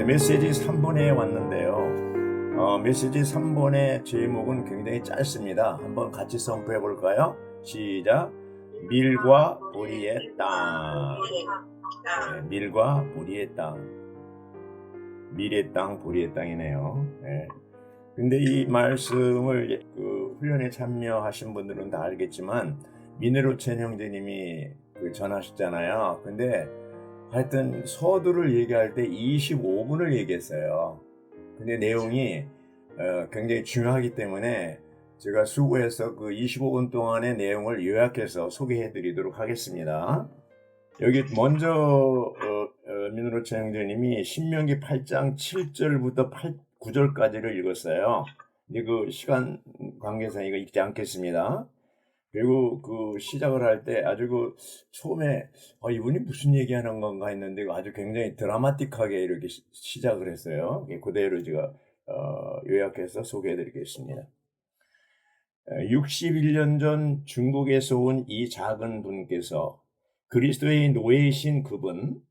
메시지 3번에 왔는데요. 메시지 3번의 제목은 굉장히 짧습니다. 한번 같이 선포해 볼까요? 시작. 밀과 보리의 땅. 네, 밀과 보리의 땅. 밀의 땅, 보리의 땅이네요. 네. 근데 이 말씀을 훈련에 참여하신 분들은 다 알겠지만 민으로첸 형제님이 전하셨잖아요. 근데 하여튼 서두를 얘기할 때 25분을 얘기했어요. 근데 내용이 굉장히 중요하기 때문에 제가 수고해서 그 25분 동안의 내용을 요약해서 소개해 드리도록 하겠습니다. 여기 먼저 민으로첸 형제님이 신명기 8장 7절부터 9절까지를 읽었어요. 근데 그 시간 관계상 이거 읽지 않겠습니다. 그리고 그 시작을 할 때 아주 처음에 이분이 무슨 얘기하는 건가 했는데 아주 굉장히 드라마틱하게 이렇게 시작을 했어요. 그대로 제가 요약해서 소개해 드리겠습니다. 61년 전 중국에서 온 이 작은 분께서 그리스도의 노예이신 그분,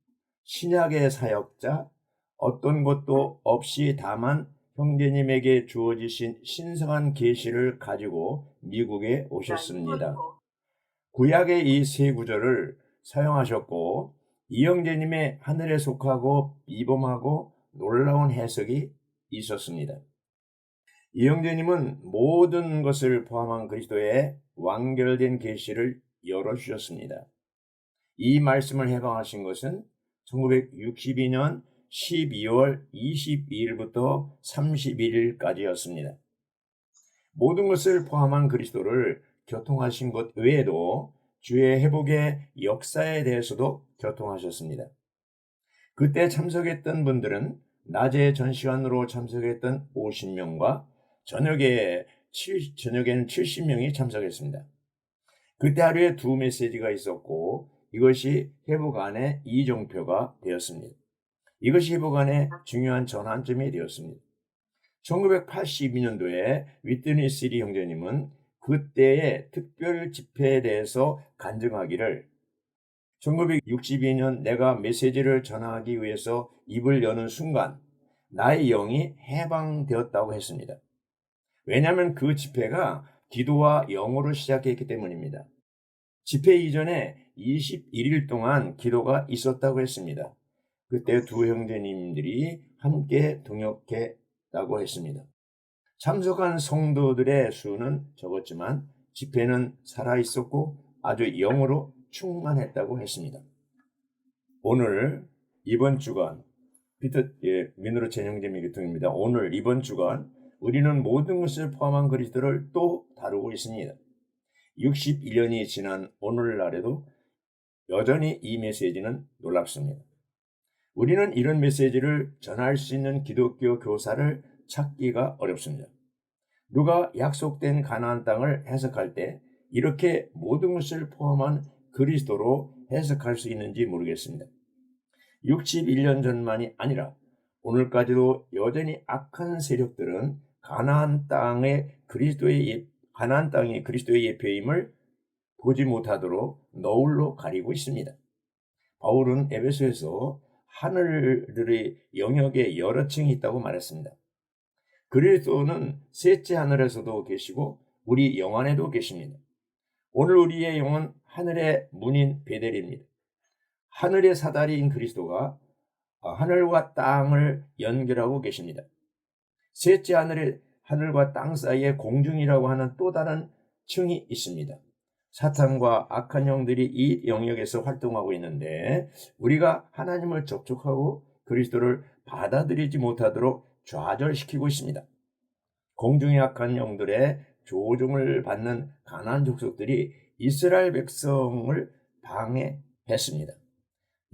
신약의 사역자, 어떤 것도 없이 다만 형제님에게 주어지신 신성한 계시를 가지고 미국에 오셨습니다. 구약의 이 세 구절을 사용하셨고 이 형제님의 하늘에 속하고 비범하고 놀라운 해석이 있었습니다. 이 형제님은 모든 것을 포함한 그리스도의 완결된 계시를 열어주셨습니다. 이 말씀을 해방하신 것은 1962년 12월 22일부터 31일까지였습니다. 모든 것을 포함한 그리스도를 교통하신 것 외에도 주의 회복의 역사에 대해서도 교통하셨습니다. 그때 참석했던 분들은 낮에 전시관으로 참석했던 50명과 저녁에는 70명이 참석했습니다. 그때 하루에 두 메시지가 있었고 이것이 회복 안의 이정표가 되었습니다. 이것이 회복 안의 중요한 전환점이 되었습니다. 1982년도에 위트니 시리 형제님은 그때의 특별 집회에 대해서 간증하기를 1962년 내가 메시지를 전하기 위해서 입을 여는 순간 나의 영이 해방되었다고 했습니다. 왜냐하면 그 집회가 기도와 영어로 시작했기 때문입니다. 집회 이전에 21일 동안 기도가 있었다고 했습니다. 그때 두 형제님들이 함께 동역했다고 했습니다. 참석한 성도들의 수는 적었지만 집회는 살아있었고 아주 영으로 충만했다고 했습니다. 오늘 이번 주간 민으로첸 형제님 교통입니다. 오늘 이번 주간 우리는 모든 것을 포함한 그리스도를 또 다루고 있습니다. 61년이 지난 오늘날에도 여전히 이 메시지는 놀랍습니다. 우리는 이런 메시지를 전할 수 있는 기독교 교사를 찾기가 어렵습니다. 누가 약속된 가나안 땅을 해석할 때 이렇게 모든 것을 포함한 그리스도로 해석할 수 있는지 모르겠습니다. 61년 전만이 아니라 오늘까지도 여전히 악한 세력들은 가나안 땅이 그리스도의 예표임을 보지 못하도록 너울로 가리고 있습니다. 바울은 에베소에서 하늘들의 영역에 여러 층이 있다고 말했습니다. 그리스도는 셋째 하늘에서도 계시고 우리 영 안에도 계십니다. 오늘 우리의 영은 하늘의 문인 베델입니다. 하늘의 사다리인 그리스도가 하늘과 땅을 연결하고 계십니다. 셋째 하늘과 땅 사이에 공중이라고 하는 또 다른 층이 있습니다. 사탄과 악한 영들이 이 영역에서 활동하고 있는데 우리가 하나님을 접촉하고 그리스도를 받아들이지 못하도록 좌절시키고 있습니다. 공중의 악한 영들의 조종을 받는 가나안 족속들이 이스라엘 백성을 방해했습니다.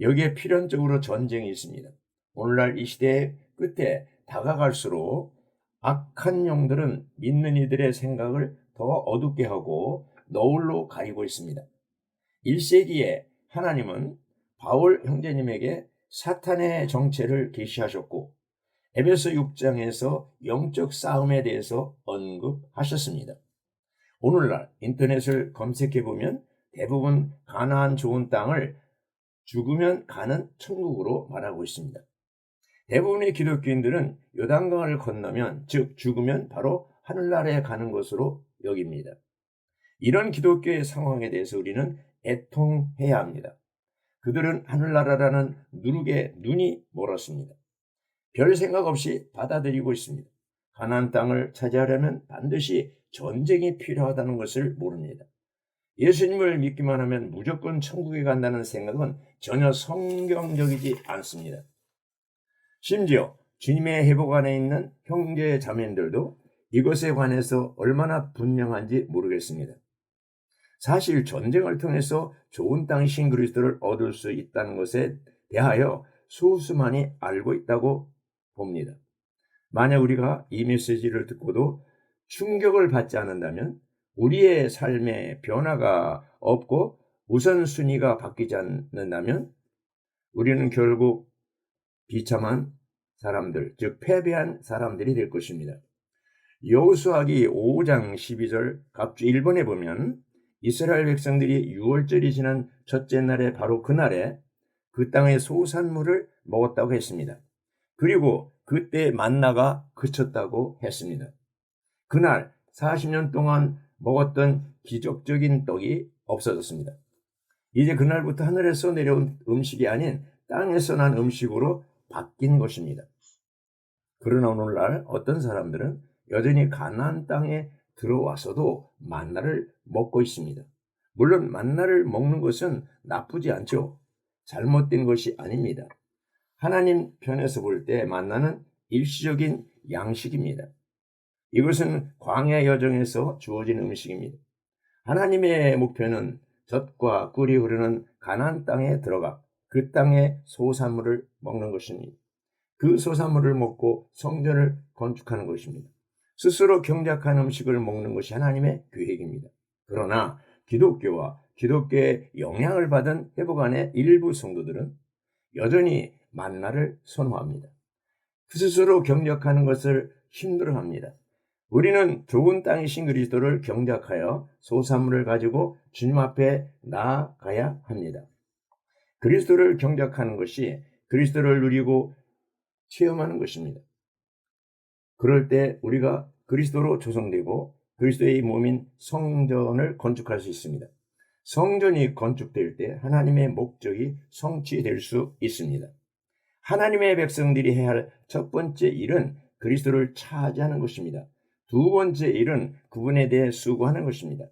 여기에 필연적으로 전쟁이 있습니다. 오늘날 이 시대의 끝에 다가갈수록 악한 영들은 믿는 이들의 생각을 더 어둡게 하고 너울로 가리고 있습니다. 1세기에 하나님은 바울 형제님에게 사탄의 정체를 계시하셨고 에베소 6장에서 영적 싸움에 대해서 언급하셨습니다. 오늘날 인터넷을 검색해보면 대부분 가나안 좋은 땅을 죽으면 가는 천국으로 말하고 있습니다. 대부분의 기독교인들은 요단강을 건너면, 즉 죽으면 바로 하늘나라에 가는 것으로 여깁니다. 이런 기독교의 상황에 대해서 우리는 애통해야 합니다. 그들은 하늘나라라는 누룩에 눈이 멀었습니다. 별 생각 없이 받아들이고 있습니다. 가나안 땅을 차지하려면 반드시 전쟁이 필요하다는 것을 모릅니다. 예수님을 믿기만 하면 무조건 천국에 간다는 생각은 전혀 성경적이지 않습니다. 심지어 주님의 회복 안에 있는 형제 자매들도 이것에 관해서 얼마나 분명한지 모르겠습니다. 사실 전쟁을 통해서 좋은 땅이신 그리스도를 얻을 수 있다는 것에 대하여 소수만이 알고 있다고 봅니다. 만약 우리가 이 메시지를 듣고도 충격을 받지 않는다면, 우리의 삶에 변화가 없고 우선순위가 바뀌지 않는다면 우리는 결국 비참한 사람들, 즉 패배한 사람들이 될 것입니다. 여호수아기 5장 12절 갑주 1번에 보면 이스라엘 백성들이 6월절이 지난 첫째 날에 바로 그날에 그 땅의 소산물을 먹었다고 했습니다. 그리고 그때 만나가 그쳤다고 했습니다. 그날 40년 동안 먹었던 기적적인 떡이 없어졌습니다. 이제 그날부터 하늘에서 내려온 음식이 아닌 땅에서 난 음식으로 바뀐 것입니다. 그러나 오늘날 어떤 사람들은 여전히 가나안 땅에 들어와서도 만나를 먹고 있습니다. 물론 만나를 먹는 것은 나쁘지 않죠. 잘못된 것이 아닙니다. 하나님 편에서 볼 때 만나는 일시적인 양식입니다. 이것은 광야 여정에서 주어진 음식입니다. 하나님의 목표는 젖과 꿀이 흐르는 가나안 땅에 들어가 그 땅의 소산물을 먹는 것입니다. 그 소산물을 먹고 성전을 건축하는 것입니다. 스스로 경작한 음식을 먹는 것이 하나님의 계획입니다. 그러나 기독교와 기독교의 영향을 받은 회복 안의 일부 성도들은 여전히 만나를 선호합니다. 스스로 경작하는 것을 힘들어합니다. 우리는 좋은 땅이신 그리스도를 경작하여 소산물을 가지고 주님 앞에 나아가야 합니다. 그리스도를 경작하는 것이 그리스도를 누리고 체험하는 것입니다. 그럴 때 우리가 그리스도로 조성되고 그리스도의 몸인 성전을 건축할 수 있습니다. 성전이 건축될 때 하나님의 목적이 성취될 수 있습니다. 하나님의 백성들이 해야 할 첫 번째 일은 그리스도를 차지하는 것입니다. 두 번째 일은 그분에 대해 수고하는 것입니다.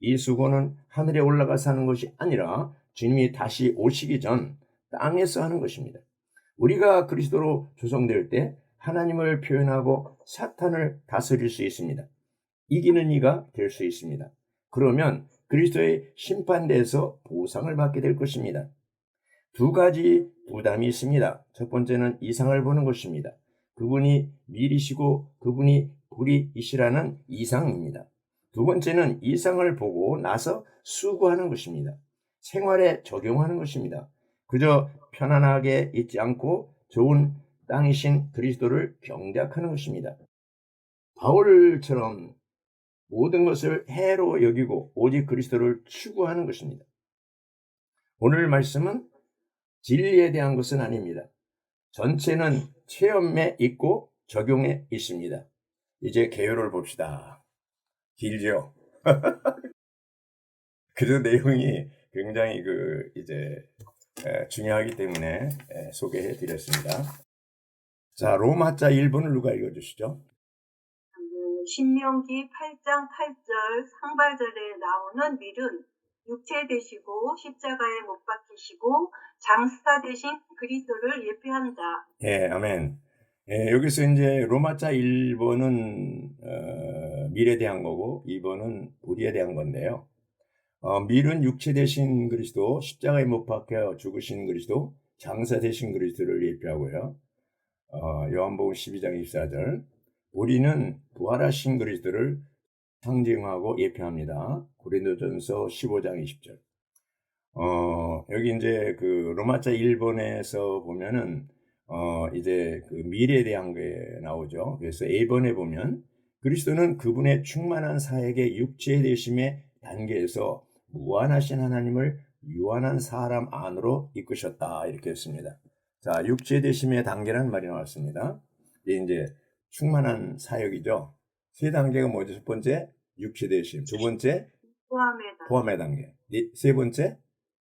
이 수고는 하늘에 올라가서 하는 것이 아니라 주님이 다시 오시기 전 땅에서 하는 것입니다. 우리가 그리스도로 조성될 때 하나님을 표현하고 사탄을 다스릴 수 있습니다. 이기는 이가 될 수 있습니다. 그러면 그리스도의 심판대에서 보상을 받게 될 것입니다. 두 가지 부담이 있습니다. 첫 번째는 이상을 보는 것입니다. 그분이 미리시고 그분이 불이시라는 이상입니다. 두 번째는 이상을 보고 나서 수고하는 것입니다. 생활에 적용하는 것입니다. 그저 편안하게 있지 않고 좋은 땅이신 그리스도를 경작하는 것입니다. 바울처럼 모든 것을 해로 여기고 오직 그리스도를 추구하는 것입니다. 오늘 말씀은 진리에 대한 것은 아닙니다. 전체는 체험에 있고 적용에 있습니다. 이제 개요를 봅시다. 길죠? 그래서 내용이 굉장히 중요하기 때문에 소개해 드렸습니다. 자, 로마자 1번을 누가 읽어주시죠? 신명기 8장 8절 상발절에 나오는 밀은 육체 되시고 십자가에 못 박히시고 장사 되신 그리스도를 예표한다. 예, 아멘. 예, 여기서 이제 로마자 1번은 밀에 대한 거고 2번은 불의에 대한 건데요. 밀은 육체 되신 그리스도, 십자가에 못 박혀 죽으신 그리스도, 장사 되신 그리스도를 예표하고요. 요한복음 12장 24절. 우리는 부활하신 그리스도를 상징하고 예표합니다. 고린도전서 15장 20절. 여기 이제 그 로마자 1번에서 보면은 이제 그 미래에 대한 게 나오죠. 그래서 A번에 보면 그리스도는 그분의 충만한 사역의 육체 되심의 단계에서 무한하신 하나님을 유한한 사람 안으로 이끄셨다 이렇게 했습니다. 자, 육체 되심의 단계라는 말이 나왔습니다. 이게 이제 충만한 사역이죠. 세 단계가 뭐죠? 첫 번째, 육체 되심. 두 번째, 포함의 단계, 포함의 단계. 세 번째,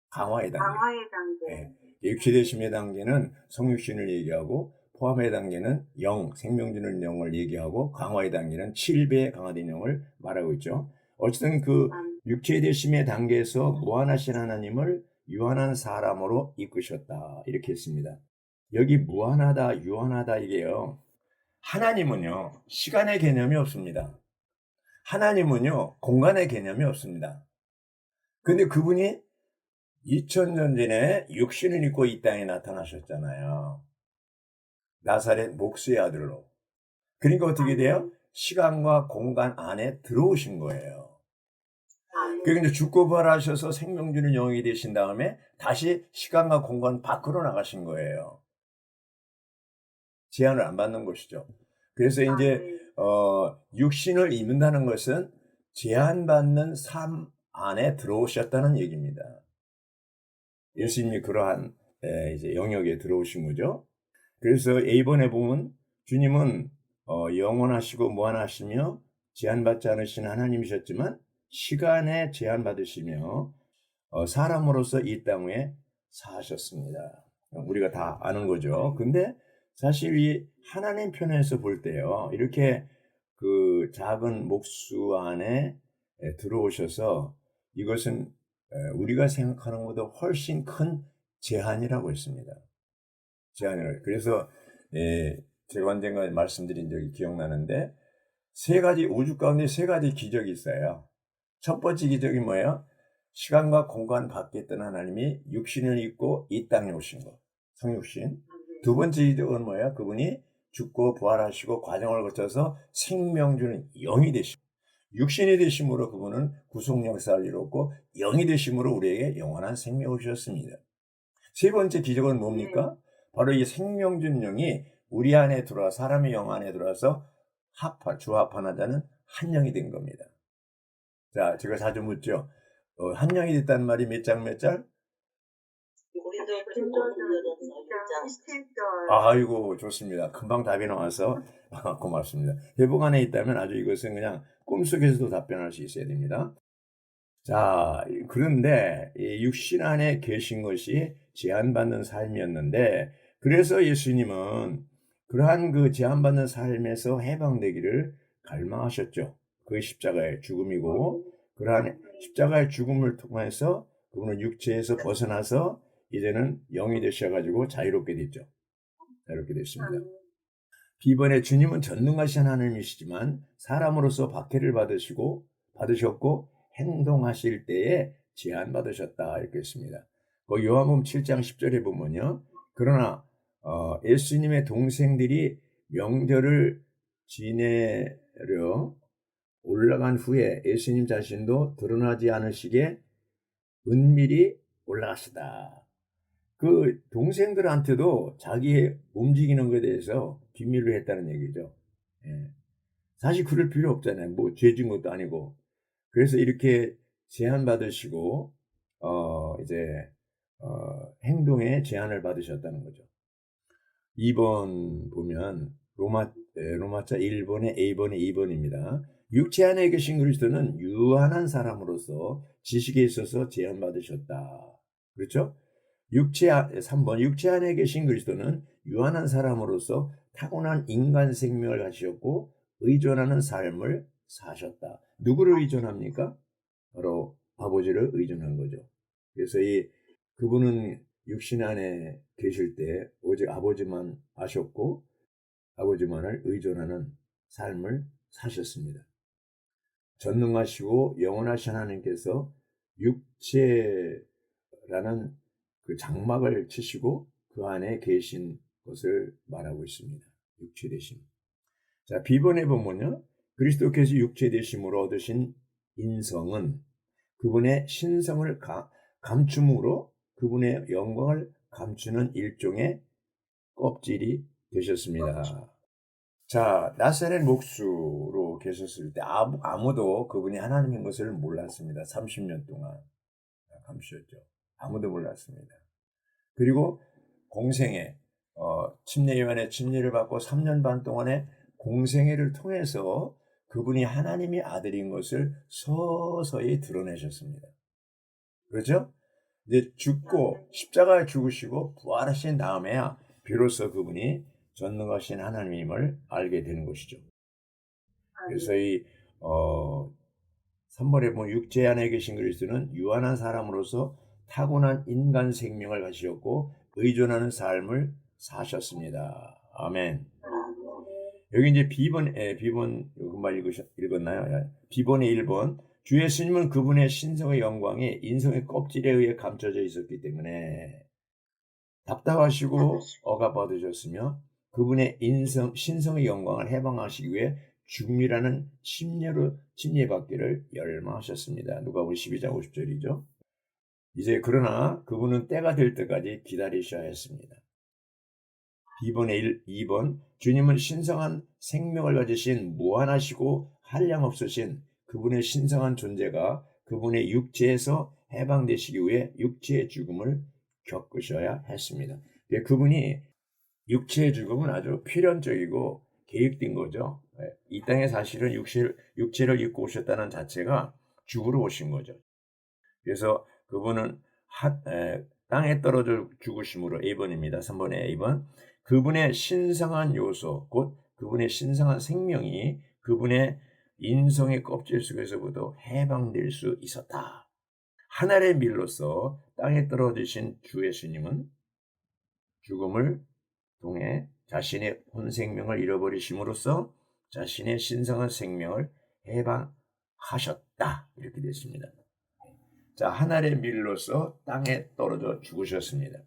강화의 단계. 강화의 단계. 예. 육체 되심의 단계는 성육신을 얘기하고, 포함의 단계는 영, 생명 주는 영을 얘기하고, 강화의 단계는 7배 강화된 영을 말하고 있죠. 어쨌든 그 육체 되심의 단계에서 무한하신 하나님을 유한한 사람으로 이끄셨다. 이렇게 했습니다. 여기 무한하다, 유한하다 이게요. 하나님은요, 시간의 개념이 없습니다. 하나님은요, 공간의 개념이 없습니다. 근데 그분이 2000년 전에 육신을 입고 이 땅에 나타나셨잖아요. 나사렛 목수의 아들로. 그러니까 어떻게 돼요? 시간과 공간 안에 들어오신 거예요. 그러니까 죽고 부활하셔서 생명 주는 영이 되신 다음에 다시 시간과 공간 밖으로 나가신 거예요. 제한을 안 받는 것이죠. 그래서 이제 육신을 입는다는 것은 제한받는 삶 안에 들어오셨다는 얘기입니다. 예수님이 그러한 이제 영역에 들어오신 거죠. 그래서 이번에 보면 주님은 영원하시고 무한하시며 제한받지 않으신 하나님이셨지만 시간에 제한받으시며 사람으로서 이 땅 위에 사셨습니다. 우리가 다 아는 거죠. 근데 사실 이 하나님 편에서 볼 때요, 이렇게 그 작은 목수 안에 들어오셔서 이것은 우리가 생각하는 것보다 훨씬 큰 제한이라고 했습니다. 제한을. 그래서 제가 언젠가 말씀드린 적이 기억나는데 세 가지 우주 가운데 세 가지 기적이 있어요. 첫 번째 기적이 뭐예요? 시간과 공간 밖에 있던 하나님이 육신을 입고 이 땅에 오신 것, 성육신. 두 번째 기적은 뭐예요? 그분이 죽고 부활하시고 과정을 거쳐서 생명 주는 영이 되시고, 육신이 되심으로 그분은 구속 역사를 이뤘고 영이 되심으로 우리에게 영원한 생명을 주셨습니다. 세 번째 기적은 뭡니까? 바로 이 생명 주는 영이 우리 안에 들어와 사람의 영 안에 들어와서 주합하나자는 한 영이 된 겁니다. 자, 제가 자주 묻죠. 한 영이 됐다는 말이 몇 장 몇 절? 아이고, 좋습니다. 금방 답이 나와서 고맙습니다. 회복 안에 있다면 아주 이것은 그냥 꿈속에서도 답변할 수 있어야 됩니다. 자, 그런데 이 육신 안에 계신 것이 제한받는 삶이었는데, 그래서 예수님은 그러한 그 제한받는 삶에서 해방되기를 갈망하셨죠. 그게 십자가의 죽음이고, 그러한 십자가의 죽음을 통해서 그분은 육체에서 벗어나서 이제는 영이 되셔가지고 자유롭게 됐죠. 자유롭게 됐습니다. 이번에 주님은 전능하신 하나님이시지만 사람으로서 박해를 받으셨고 행동하실 때에 제한받으셨다 이렇게 했습니다. 그 요한복음 7장 10절에 보면요. 그러나 예수님의 동생들이 명절을 지내려 올라간 후에 예수님 자신도 드러나지 않으시게 은밀히 올라가시다. 그 동생들한테도 자기의 움직이는 것에 대해서 비밀로 했다는 얘기죠. 예. 사실 그럴 필요 없잖아요. 뭐 죄진 것도 아니고. 그래서 이렇게 제한받으시고 이제 행동에 제한을 받으셨다는 거죠. 2번 보면 로마자 1번에 A번에 2번입니다. 육체 안에 계신 그리스도는 유한한 사람으로서 지식에 있어서 제한받으셨다. 그렇죠? 3번 육체 안에 계신 그리스도는 유한한 사람으로서 타고난 인간 생명을 가지셨고 의존하는 삶을 사셨다. 누구를 의존합니까? 바로 아버지를 의존한 거죠. 그래서 그분은 육신 안에 계실 때 오직 아버지만 아셨고 아버지만을 의존하는 삶을 사셨습니다. 전능하시고 영원하신 하나님께서 육체라는 그 장막을 치시고 그 안에 계신 것을 말하고 있습니다. 육체 되심. 자, B번에 보면요. 그리스도께서 육체 되심으로 얻으신 인성은 그분의 신성을 감춤으로 그분의 영광을 감추는 일종의 껍질이 되셨습니다. 자, 나사렛 목수로 계셨을 때 아무도 그분이 하나님인 것을 몰랐습니다. 30년 동안 감추셨죠. 아무도 몰랐습니다. 그리고 공생애, 침례요한의 침례를 받고 3년 반 동안의 공생애를 통해서 그분이 하나님의 아들인 것을 서서히 드러내셨습니다. 그렇죠? 이제 죽고 십자가에 죽으시고 부활하신 다음에야 비로소 그분이 전능하신 하나님임을 알게 되는 것이죠. 그래서 이 3번에 보면 육체 안에 계신 그리스도는 유한한 사람으로서 타고난 인간 생명을 가지셨고 의존하는 삶을 사셨습니다. 아멘. 여기 이제 비번 금방 읽었나요? 비번의 1번. 주 예수님은 그분의 신성의 영광이 인성의 껍질에 의해 감춰져 있었기 때문에 답답하시고 억압받으셨으며 그분의 신성의 영광을 해방하시기 위해 죽음이라는 침례받기를 열망하셨습니다. 누가복음 12장 50절이죠. 이제 그러나 그분은 때가 될 때까지 기다리셔야 했습니다. 비번의 2번. 주님은 신성한 생명을 가지신 무한하시고 한량없으신 그분의 신성한 존재가 그분의 육체에서 해방되시기 위해 육체의 죽음을 겪으셔야 했습니다. 그분이 육체의 죽음은 아주 필연적이고 계획된 거죠. 이 땅에 사실은 육체를 입고 오셨다는 자체가 죽으러 오신 거죠. 그래서 그분은 땅에 떨어져 죽으심으로 A번입니다. 3번의 A번. 그분의 신성한 요소, 곧 그분의 신성한 생명이 그분의 인성의 껍질 속에서부터 해방될 수 있었다. 하늘의 밀로서 땅에 떨어지신 주 예수님은 죽음을 통해 자신의 본 생명을 잃어버리심으로써 자신의 신성한 생명을 해방하셨다. 이렇게 됐습니다. 자, 하늘의 밀로서 땅에 떨어져 죽으셨습니다.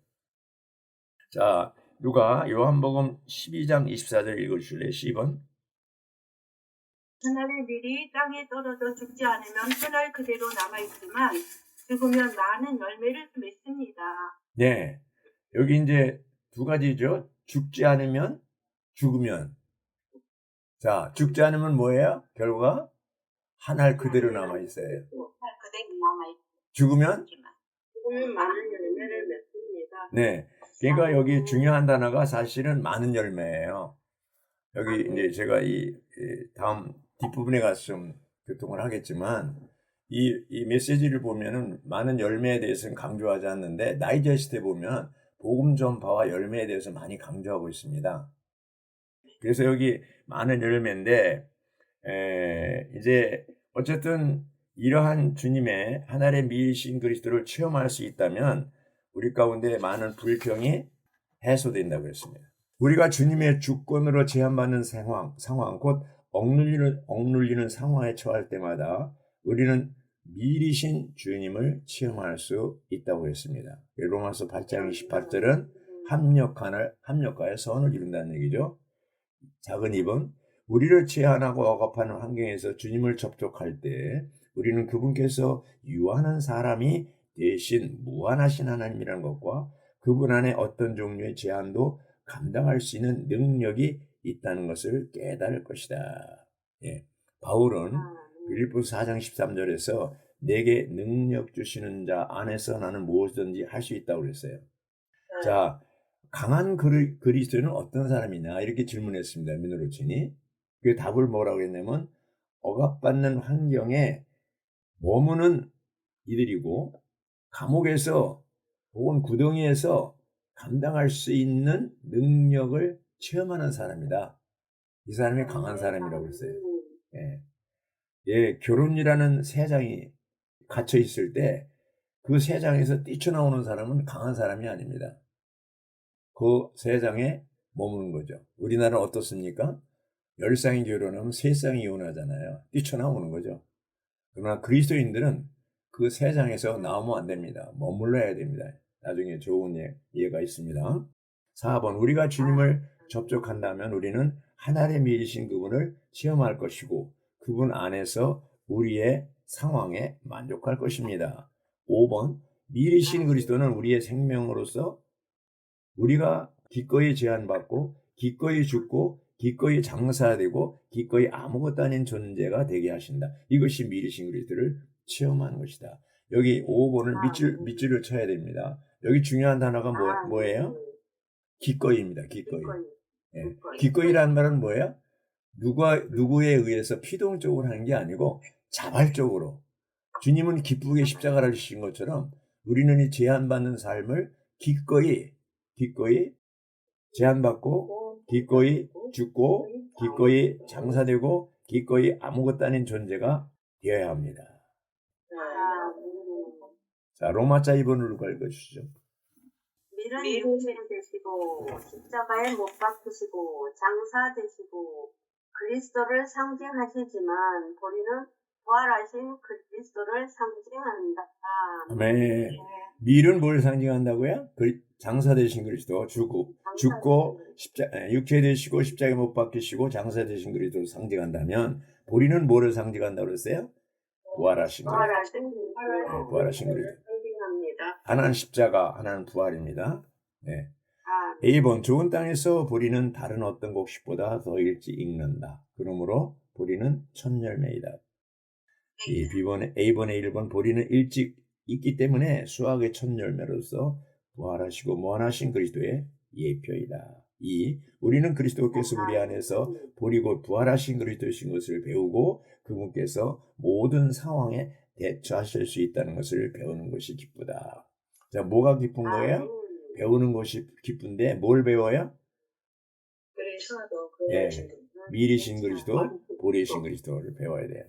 자, 누가 요한복음 12장 24절 읽어주실래요? 10번. 하늘의 밀이 땅에 떨어져 죽지 않으면 그날 그대로 남아있지만 죽으면 많은 열매를 맺습니다. 네, 여기 이제 두 가지죠. 죽지 않으면, 죽으면. 자, 죽지 않으면 뭐예요? 결과 하늘 그대로 남아있어요. 죽으면 많은 열매를 맺습니다. 네, 그러니까 여기 중요한 단어가 사실은 많은 열매예요. 여기 이제 제가 이 다음 뒷부분에 가서 좀 교통을 하겠지만 이 메시지를 보면은 많은 열매에 대해서는 강조하지 않는데 다이제스트에 보면 복음 전파와 열매에 대해서 많이 강조하고 있습니다. 그래서 여기 많은 열매인데 이제 어쨌든 이러한 주님의 하늘의 미이신 그리스도를 체험할 수 있다면 우리 가운데 많은 불평이 해소된다고 했습니다. 우리가 주님의 주권으로 제한받는 상황, 곧 억눌리는 상황에 처할 때마다 우리는 미리신 주님을 체험할 수 있다고 했습니다. 로마서 8장 28절은 합력하여 선을 이룬다는 얘기죠. 작은 2번. 우리를 제한하고 억압하는 환경에서 주님을 접촉할 때 우리는 그분께서 유한한 사람이 대신 무한하신 하나님이라는 것과 그분 안에 어떤 종류의 제한도 감당할 수 있는 능력이 있다는 것을 깨달을 것이다. 예. 바울은 빌립보서 4장 13절에서 내게 능력 주시는 자 안에서 나는 무엇이든지 할 수 있다고 그랬어요. 자, 강한 그리스도는 어떤 사람이냐 이렇게 질문했습니다. 미누로친이. 그 답을 뭐라고 했냐면 억압받는 환경에 머무는 이들이고 감옥에서 혹은 구덩이에서 감당할 수 있는 능력을 체험하는 사람이다. 이 사람이 강한 사람이라고 했어요. 결혼이라는 세장이 갇혀 있을 때 그 세장에서 뛰쳐나오는 사람은 강한 사람이 아닙니다. 그 세장에 머무는 거죠. 우리나라는 어떻습니까? 10쌍이 결혼하면 3쌍이 이혼하잖아요. 뛰쳐나오는 거죠. 그러나 그리스도인들은 그 세상에서 나오면 안 됩니다. 머물러야 됩니다. 나중에 좋은 예가 있습니다. 4번. 우리가 주님을 접촉한다면 우리는 하늘의 미이신 그분을 체험할 것이고 그분 안에서 우리의 상황에 만족할 것입니다. 5번. 미이신 그리스도는 우리의 생명으로서 우리가 기꺼이 제한받고 기꺼이 죽고 기꺼이 장사되고 기꺼이 아무것도 아닌 존재가 되게 하신다. 이것이 미리신 그리스도를 체험하는 것이다. 여기 5번을 밑줄을 쳐야 됩니다. 여기 중요한 단어가 뭐예요? 기꺼이입니다. 기꺼이. 기꺼이. 예. 기꺼이. 기꺼이라는 말은 뭐예요? 누구에 의해서 피동적으로 하는 게 아니고 자발적으로. 주님은 기쁘게 십자가를 지신 것처럼 우리는 이 제한받는 삶을 기꺼이 제한받고 기꺼이 죽고 기꺼이 장사되고 기꺼이 아무것도 아닌 존재가 되어야 합니다. 자, 로마자 2번을 누가 읽어주시죠. 밀은 육체 되시고 십자가에 못 박히시고 장사 되시고 그리스도를 상징하시지만 우리는 부활하신 그리스도를 상징한다. 아멘. 밀은 뭘 상징한다고요? 장사 되신 그리스도, 죽고 육체 되시고 십자가에 못 박히시고 장사 되신 그리스도를 상징한다면 보리는 뭐를 상징한다고 그랬어요? 부활하신 그리스도. 네, 부활하신 그리스도. 상징합니다. 하나는 십자가, 하나는 부활입니다. 네. 아, 2번 좋은 땅에서 보리는 다른 어떤 곡식보다 더 일찍 익는다. 그러므로 보리는 첫 열매이다. 이 A번의 1번 보리는 일찍 익기 때문에 수확의 첫 열매로서 부활하시고 무한하신 그리스도의 예표이다. 2. 우리는 그리스도께서 우리 안에서 보리고 부활하신 그리스도이신 것을 배우고 그분께서 모든 상황에 대처하실 수 있다는 것을 배우는 것이 기쁘다. 자, 뭐가 기쁜 거예요? 배우는 것이 기쁜데 뭘 배워요? 예, 미리신 그리스도, 보리신 그리스도를 배워야 돼요.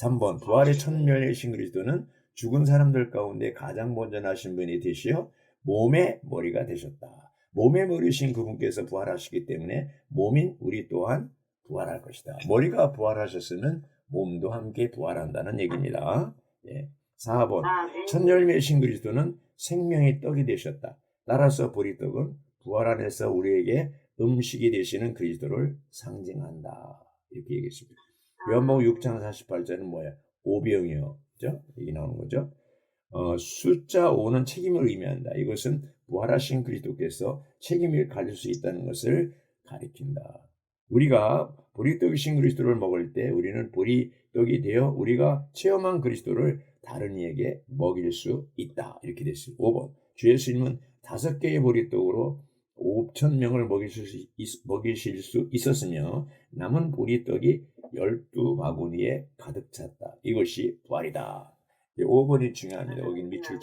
3번 부활의 첫 열매이신 그리스도는 죽은 사람들 가운데 가장 먼저 나신 분이 되시어 몸의 머리가 되셨다. 몸의 머리신 그분께서 부활하시기 때문에 몸인 우리 또한 부활할 것이다. 머리가 부활하셨으면 몸도 함께 부활한다는 얘기입니다. 예. 4번 첫 열매이신 그리스도는 생명의 떡이 되셨다. 따라서 보리떡은 부활 안에서 우리에게 음식이 되시는 그리스도를 상징한다. 이렇게 얘기했습니다. 요한복음 6장 48절은 뭐야? 오병이어. 그죠? 여기 나오는 거죠. 숫자 5는 책임을 의미한다. 이것은 부활하신 그리스도께서 책임을 가질 수 있다는 것을 가리킨다. 우리가 보리떡이신 그리스도를 먹을 때 우리는 보리떡이 되어 우리가 체험한 그리스도를 다른 이에게 먹일 수 있다. 이렇게 됐습니다. 5번 주 예수님은 5개의 보리떡으로 5,000명을 먹이실 수 있었으며 남은 보리떡이 12바구니에 가득 찼다. 이것이 부활이다. 5번이 중요합니다. 여기 밑줄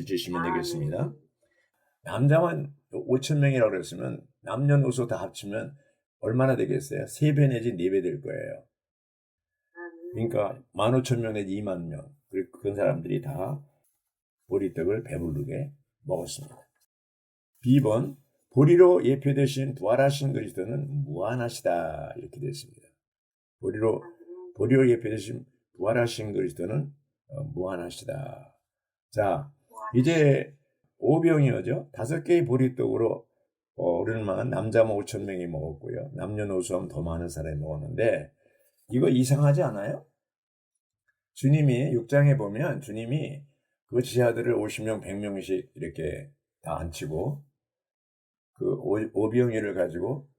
치시면 되겠습니다. 남자만 5,000명이라고 그랬으면 남녀노소 다 합치면 얼마나 되겠어요? 3배 내지 4배 될 거예요. 그러니까 15,000명 내지 2만 명. 그런 사람들이 다 보리떡을 배부르게 먹었습니다. B번 보리로 예표되신 부활하신 그리스도는 무한하시다. 이렇게 되었습니다. 보리로 예표되신 부활하신 그리스도는 무한하시다. 자, 이제 오병이어죠. 5개의 보리떡으로 오늘만 남자만 5,000명이 먹었고요. 남녀노소하면 더 많은 사람이 먹었는데 이거 이상하지 않아요? 주님이 6장에 보면 주님이 그 지하들을 50명, 100명씩 이렇게 다 앉히고 그 오병이를 가지고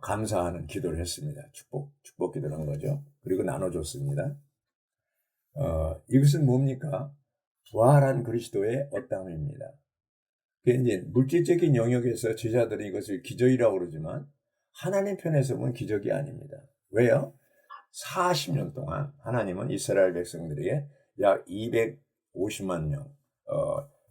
감사하는 기도를 했습니다. 축복 기도를 한 거죠. 그리고 나눠줬습니다. 이것은 뭡니까? 부활한 그리스도의 어떠함입니다. 이제 물질적인 영역에서 제자들이 이것을 기적이라고 그러지만 하나님 편에서 보면 기적이 아닙니다. 왜요? 40년 동안 하나님은 이스라엘 백성들에게 약 250만 명,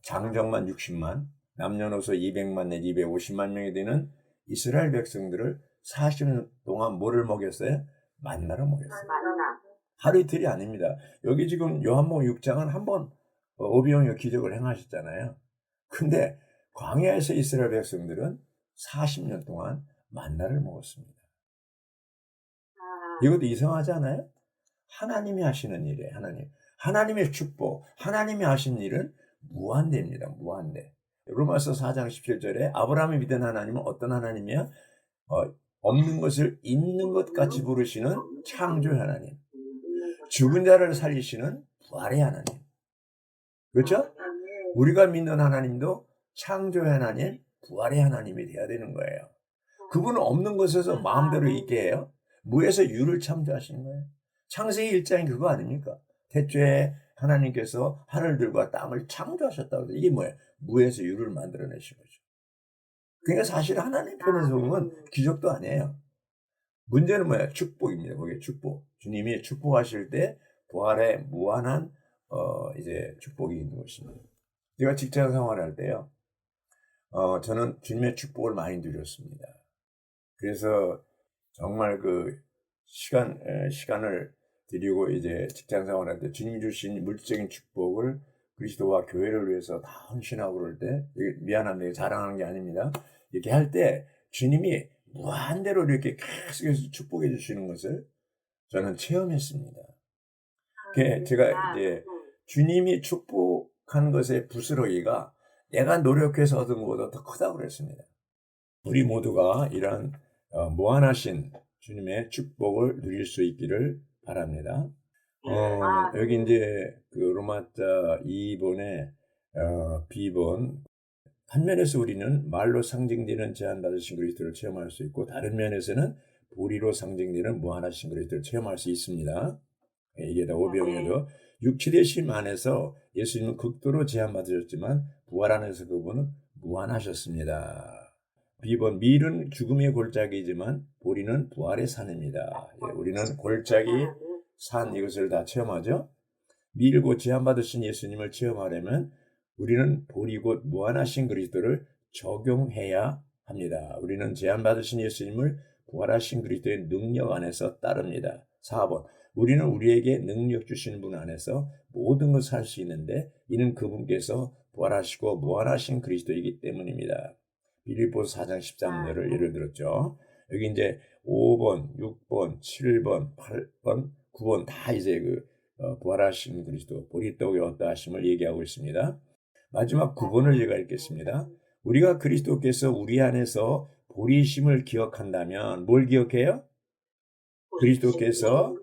장정만 60만, 남녀노소 200만 내지 250만 명이 되는 이스라엘 백성들을 40년 동안 뭐를 먹였어요? 만나를 먹였어요. 하루 이틀이 아닙니다. 여기 지금 요한복음 6장은 한번 오병이어 기적을 행하셨잖아요. 근데 광야에서 이스라엘 백성들은 40년 동안 만나를 먹었습니다. 이것도 이상하지 않아요? 하나님이 하시는 일이에요. 하나님의 축복, 하나님이 하신 일은 무한대입니다. 무한대. 로마서 4장 17절에 아브라함이 믿은 하나님은 어떤 하나님이야? 없는 것을 있는 것 같이 부르시는 창조의 하나님. 죽은 자를 살리시는 부활의 하나님. 그렇죠? 우리가 믿는 하나님도 창조의 하나님, 부활의 하나님이 되어야 되는 거예요. 그분은 없는 것에서 마음대로 있게 해요. 무에서 유를 창조하신 거예요. 창세기 1장이 그거 아닙니까? 태초에 하나님께서 하늘들과 땅을 창조하셨다고 해서 이게 뭐예요? 무에서 유를 만들어내신 거죠. 그러니까 사실 하나님 편에서 보면 기적도 아니에요. 문제는 뭐야? 축복입니다. 그게 축복. 주님이 축복하실 때 부활의 무한한 이제 축복이 있는 것입니다. 제가 직장 생활할 때요. 저는 주님의 축복을 많이 누렸습니다. 그래서 정말 그 시간을 드리고 이제 직장 생활할 때 주님이 주신 물질적인 축복을 그리스도와 교회를 위해서 다 헌신하고 그럴 때, 미안합니다. 자랑하는 게 아닙니다. 이렇게 할 때 주님이 무한대로 이렇게 계속해서 축복해 주시는 것을 저는 체험했습니다. 제가 이제 주님이 축복한 것의 부스러기가 내가 노력해서 얻은 것보다 더 크다고 그랬습니다. 우리 모두가 이런 무한하신 주님의 축복을 누릴 수 있기를 바랍니다. 여기 이제 그 로마자 2번의 B번, 한 면에서 우리는 말로 상징되는 제한받으신 그리스도를 체험할 수 있고, 다른 면에서는 보리로 상징되는 무한하신 그리스도를 체험할 수 있습니다. 이게 다 오병이어도 육체의 심 안에서 예수님은 극도로 제한받으셨지만 부활 안에서 그분은 무한하셨습니다. B번, 밀은 죽음의 골짜기이지만 보리는 부활의 산입니다. 우리는 골짜기, 산 이것을 다 체험하죠. 밀고 제한받으신 예수님을 체험하려면 우리는 보리 곧 무한하신 그리스도를 적용해야 합니다. 우리는 제한받으신 예수님을 부활하신 그리스도의 능력 안에서 따릅니다. 4번, 우리는 우리에게 능력 주시는 분 안에서 모든 것을 할 수 있는데 이는 그분께서 부활하시고 무한하신 그리스도이기 때문입니다. 빌립보서 4장 13절을 예를 들었죠. 여기 이제 5번, 6번, 7번, 8번, 9번 다 이제 부활하신 그리스도, 보리떡의 어떠하심을 얘기하고 있습니다. 마지막 9번을 제가 읽겠습니다. 우리가 그리스도께서 우리 안에서 보리심을 기억한다면 뭘 기억해요? 그리스도께서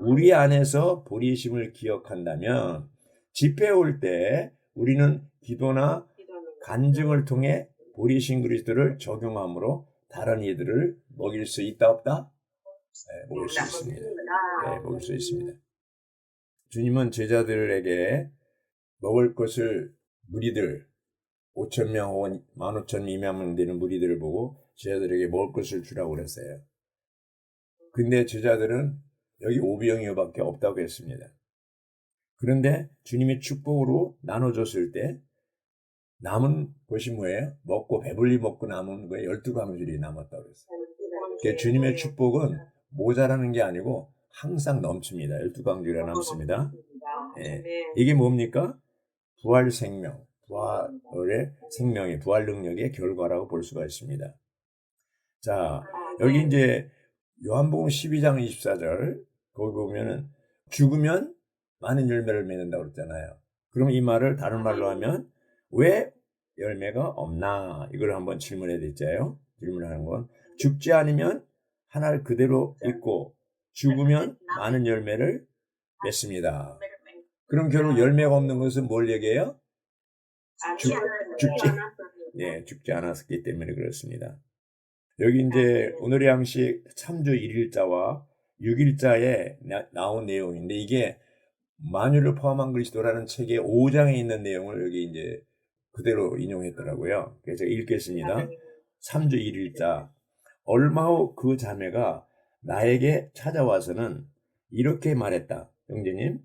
우리 안에서 보리심을 기억한다면 집회 올 때 우리는 기도나 간증을 통해 보리신 그리스도를 적용함으로 다른 이들을 먹일 수 있다 없다? 네, 먹일 수 있습니다. 네, 먹일 수 있습니다. 주님은 제자들에게 먹을 것을 무리들 5,000명 혹은 15,000명 되는 무리들을 보고 제자들에게 먹을 것을 주라고 그랬어요. 근데 제자들은 여기 5병이어밖에 없다고 했습니다. 그런데 주님이 축복으로 나눠줬을 때 남은 것이 뭐예요? 먹고 배불리 먹고 남은 거에 12광줄이 남았다고 그랬어요. 그러니까 주님의 축복은 모자라는 게 아니고 항상 넘칩니다. 12광줄이 남습니다. 예. 이게 뭡니까? 부활 생명, 부활의 생명의 부활 능력의 결과라고 볼 수가 있습니다. 자, 여기 이제 요한복음 12장 24절 거기 보면은 죽으면 많은 열매를 맺는다고 그랬잖아요. 그럼 이 말을 다른 말로 하면 왜 열매가 없나? 이걸 한번 질문해 드릴게요. 질문하는 건 죽지 않으면 하나를 그대로 있고 죽으면 많은 열매를 맺습니다. 그럼 결국 열매가 없는 것은 뭘 얘기해요? 죽지 않았기 때문에 그렇습니다. 여기 이제 오늘의 양식 3주 1일자와 6일자에 나온 내용인데 이게 만유를 포함한 그리스도라는 책의 5장에 있는 내용을 여기 이제 그대로 인용했더라고요. 그래서 제가 읽겠습니다. 3주 1일자. 얼마 후 그 자매가 나에게 찾아와서는 이렇게 말했다. 형제님,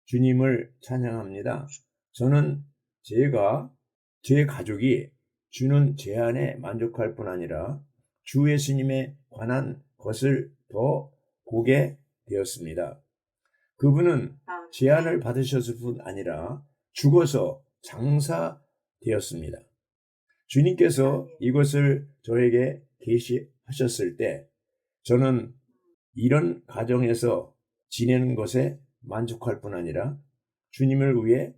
주님을 찬양합니다. 저는 제 가족이 주는 제안에 만족할 뿐 아니라 주 예수님에 관한 것을 더 보게 되었습니다. 그분은 제안을 받으셨을 뿐 아니라 죽어서 장사되었습니다. 주님께서 이것을 저에게 계시하셨을 때 저는 이런 가정에서 지내는 것에 만족할 뿐 아니라 주님을 위해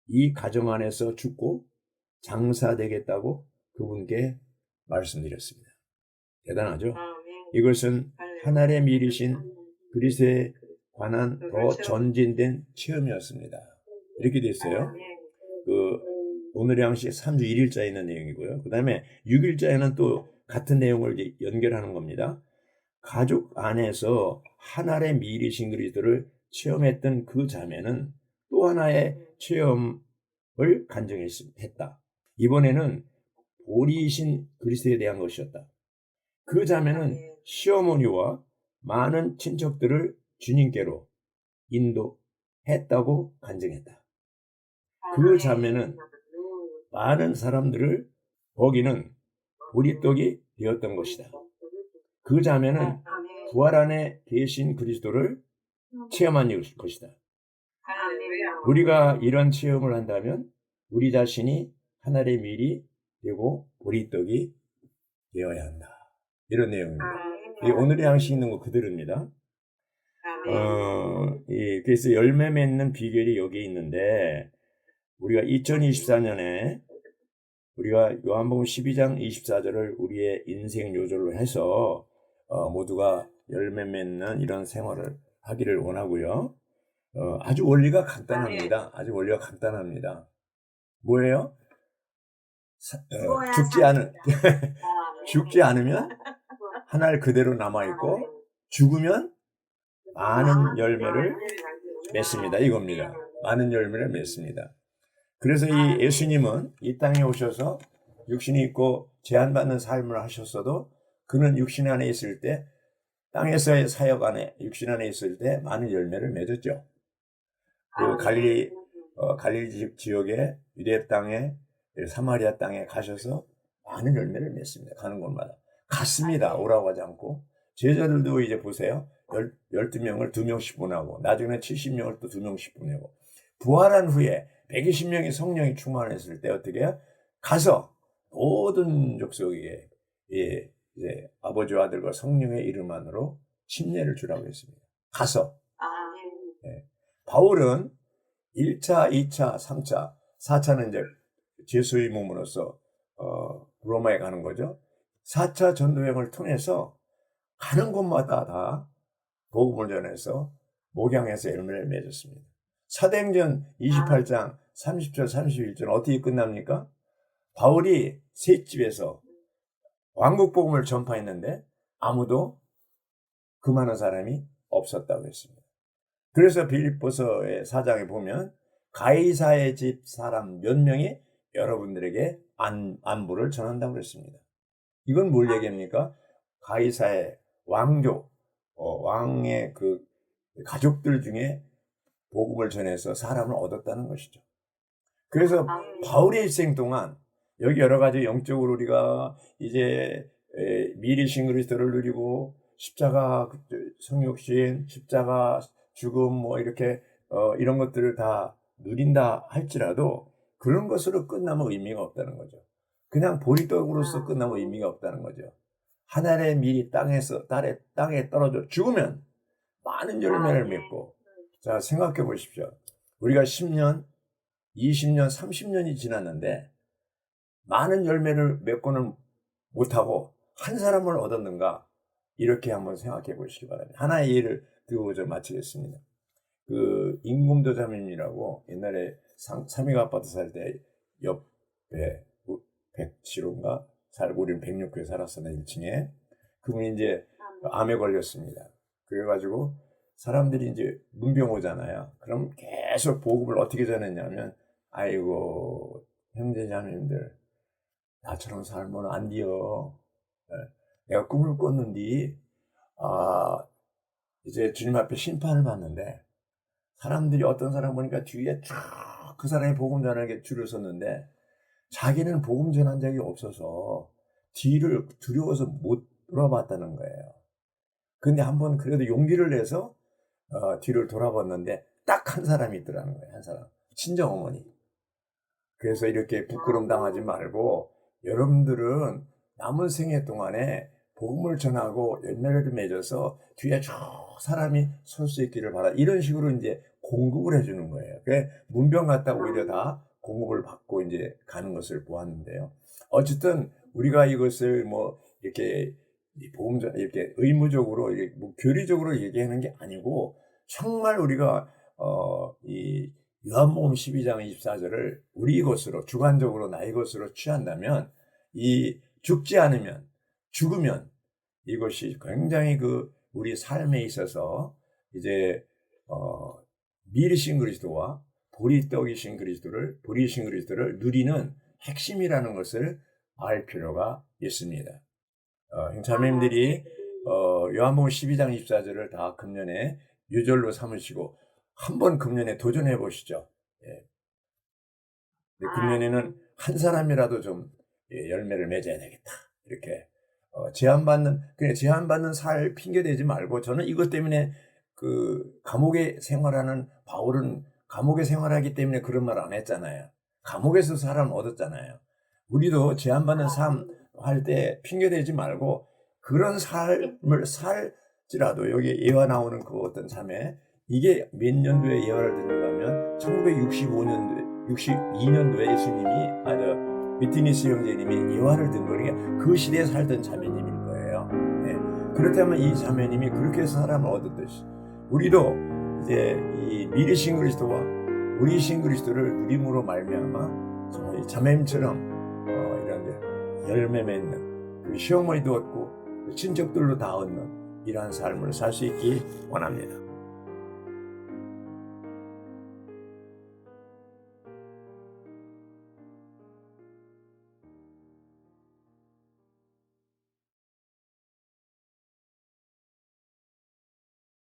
이 가정 안에서 죽고 장사되겠다고 그분께 말씀드렸습니다. 대단하죠? 이것은 하늘의 미리신 그리스도에 관한 더 전진된 체험이었습니다. 이렇게 돼 있어요. 오늘의 양식 3주 1일자에 있는 내용이고요. 그 다음에 6일자에는 또 같은 내용을 연결하는 겁니다. 가족 안에서 하늘의 미리신 그리스도를 체험했던 그 자매는 또 하나의 체험을 간증했다. 이번에는 보리이신 그리스도에 대한 것이었다. 그 자매는 시어머니와 많은 친척들을 주님께로 인도했다고 간증했다. 그 자매는 많은 사람들을 먹이는 보리떡이 되었던 것이다. 그 자매는 부활 안에 계신 그리스도를 체험한 것이다. 우리가 이런 체험을 한다면 우리 자신이 하늘의 밀이 되고 보리떡이 되어야 한다. 이런 내용입니다. 오늘의 양식 있는 거 그대로입니다. 그래서 열매 맺는 비결이 여기 있는데, 우리가 2024년에 우리가 요한복음 12장 24절을 우리의 인생 요절로 해서 모두가 열매 맺는 이런 생활을 하기를 원하고요. 아주 원리가 간단합니다. 아주 원리가 간단합니다. 뭐예요? 죽지 않으면 하늘 그대로 남아있고, 죽으면 많은 열매를 맺습니다. 이겁니다. 많은 열매를 맺습니다. 그래서 이 예수님은 이 땅에 오셔서 육신이 있고 제한받는 삶을 하셨어도 그는 육신 안에 있을 때, 땅에서의 사역 안에 육신 안에 있을 때 많은 열매를 맺었죠. 그 갈릴리 지역의 유대 땅에, 사마리아 땅에 가셔서 많은 열매를 맺습니다. 가는 곳마다 갔습니다. 오라고 하지 않고. 제자들도 이제 보세요. 12명을 2명씩 보내고, 나중에 70명을 또 2명씩 보내고, 부활한 후에 120명의 성령이 충만했을 때 어떻게 해요? 가서 모든 족속에게 이제 아버지와 아들과 성령의 이름 안으로 침례를 주라고 했습니다. 가서. 바울은 1차, 2차, 3차, 4차는 이제 제수의 몸으로서 로마에 가는 거죠. 4차 전도여행을 통해서 가는 곳마다 다 복음을 전해서 목양해서 열매를 맺었습니다. 사도행전 28장 30절 31절 어떻게 끝납니까? 바울이 셋집에서 왕국 복음을 전파했는데 아무도 그 많은 사람이 없었다고 했습니다. 그래서 빌립보서의 4장에 보면 가이사의 집 사람 몇 명이 여러분들에게 안부를 전한다고 했습니다. 이건 뭘 얘기합니까? 가이사의 왕족, 왕의 그 가족들 중에 복음을 전해서 사람을 얻었다는 것이죠. 그래서 바울의 일생 동안 여기 여러 가지 영적으로 우리가 이제 미리신 그리스도를 누리고 십자가 성육신, 십자가 죽음 뭐 이렇게 이런 것들을 다 누린다 할지라도 그런 것으로 끝나면 의미가 없다는 거죠. 그냥 보리떡으로서 끝나면 의미가 없다는 거죠. 하늘의 밀이 땅에 떨어져 죽으면 많은 열매를 맺고, 자, 생각해 보십시오. 우리가 10년, 20년, 30년이 지났는데 많은 열매를 맺고는 못하고 한 사람을 얻었는가? 이렇게 한번 생각해 보시기 바랍니다. 하나의 예를 들고 좀 마치겠습니다. 그 임금도 자매님이라고 옛날에 삼위가 아파트 살 때 옆에 107호인가 살고, 우리는 106호에 살았었는데 1층에 그분이 이제 암에 걸렸습니다. 그래가지고 사람들이 이제 문병 오잖아요. 그럼 계속 보급을 어떻게 전했냐면, 아이고 형제자매님들 나처럼 살면 안 돼요. 내가 꿈을 꿨는데 이제 주님 앞에 심판을 받는데 사람들이 어떤 사람 보니까 뒤에 쭉 그 사람이 복음 전하게 줄을 섰는데 자기는 복음 전한 적이 없어서 뒤를 두려워서 못 돌아봤다는 거예요. 근데 한번 그래도 용기를 내서 뒤를 돌아봤는데 딱 한 사람이 있더라는 거예요. 한 사람. 친정어머니. 그래서 이렇게 부끄럼 당하지 말고 여러분들은 남은 생애 동안에 복음을 전하고 열매를 맺어서 뒤에 쭉 사람이 설 수 있기를 바라. 이런 식으로 이제 공급을 해주는 거예요. 그래 문병 갔다 오히려 다 공급을 받고 이제 가는 것을 보았는데요. 어쨌든 우리가 이것을 뭐 이렇게 복음전 이렇게 의무적으로 이렇게 뭐 교리적으로 얘기하는 게 아니고 정말 우리가 이 요한복음 12장 24절을 우리 것으로 주관적으로 나의 것으로 취한다면 이 죽지 않으면 죽으면 이것이 굉장히 그 우리 삶에 있어서 이제 미리신 그리스도와 보리신 그리스도를 누리는 핵심이라는 것을 알 필요가 있습니다. 형제자매님들이 요한복음 12장 24절을 다 금년에 유절로 삼으시고 한번 금년에 도전해 보시죠. 예. 근데 금년에는 한 사람이라도 좀 열매를 맺어야 되겠다. 이렇게 제한받는 살 핑계 대지 말고, 저는 이것 때문에 그 감옥에 생활하는 바울은 감옥에 생활하기 때문에 그런 말 안 했잖아요. 감옥에서 사람 얻었잖아요. 우리도 제한받는 삶 할 때 핑계 대지 말고 그런 삶을 살지라도, 여기 예화 나오는 그 어떤 삶에 이게 몇 년도에 예화를 듣는가 하면 1962년도에 예수님이 위트니스 형제님이 예화를 든 거니까 그 시대에 살던 자매님일 거예요. 네. 그렇다면 이 자매님이 그렇게 해서 사람을 얻었듯이 우리도 이제 이 미리신 그리스도와 우리신 그리스도를 누림으로 말미암아 정말 이 자매님처럼 이런 열매 맺는, 그 시어머니도 얻고 그 친척들로 다 얻는 이러한 삶을 살 수 있기 원합니다.